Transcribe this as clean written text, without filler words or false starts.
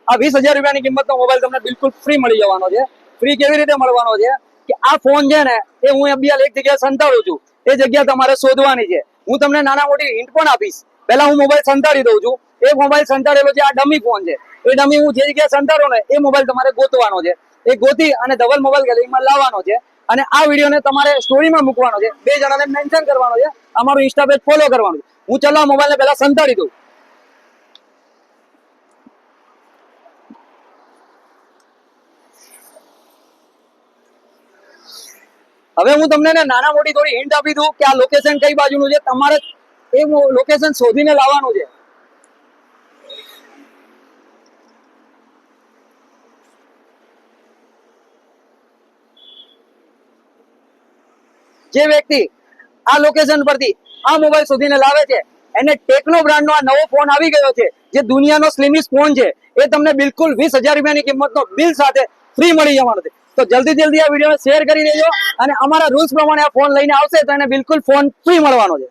આ 20,000 રૂપિયાની કિંમતનો મોબાઈલ તમને બિલકુલ ફ્રી મળી જવાનો છે. ફ્રી કેવી રીતે મળવાનો છે કે આ ફોન છે ને એ હું અબિયાલ એક જગ્યાએ સંતાડું છું, એ જગ્યા તમારે શોધવાની છે. હું તમને નાના મોટી હિન્ટ પણ આપીશ. પહેલા હું મોબાઈલ સંતાડી દઉં છું. એ મોબાઈલ સંતાડેલો છે, આ ડમી ફોન છે. એ ડમી હું જે જગ્યાએ સંતાડો ને એ મોબાઈલ તમારે ગોતવાનો છે. એ ગોતી અને ધવલ મોબાઈલ ગેલેરીમાં લાવવાનો છે અને આ વિડીયોને તમારે સ્ટોરીમાં મૂકવાનો છે. 2 જણાને મેન્શન કરવાનો છે, અમારું ઇન્સ્ટા પેજ ફોલો કરવાનું છે. હું ચલો આ મોબાઈલને પહેલા સંતાડી દઉં. હવે હું તમને નાના મોટી થોડી હિન્ટ આપી દઉં કે આ લોકેશન કઈ બાજુનું છે. તમારે એ લોકેશન શોધીને લાવવાનું છે. જે વ્યક્તિ આ લોકેશન પરથી આ મોબાઈલ શોધીને લાવે છે એને ટેકનો બ્રાન્ડનો આ નવો ફોન આવી ગયો છે, જે દુનિયાનો સ્લિમિસ્ટ ફોન છે. એ તમને બિલકુલ 20,000 રૂપિયાની કિંમતનો બિલ સાથે ફ્રી મળી જવાનો છે. તો જલ્દી આ વિડીયોને શેર કરી દેજો અને અમારા રૂલ્સ પ્રમાણે આ ફોન લઈને આવશે તો એને બિલકુલ ફોન ફ્રી મળવાનો છે.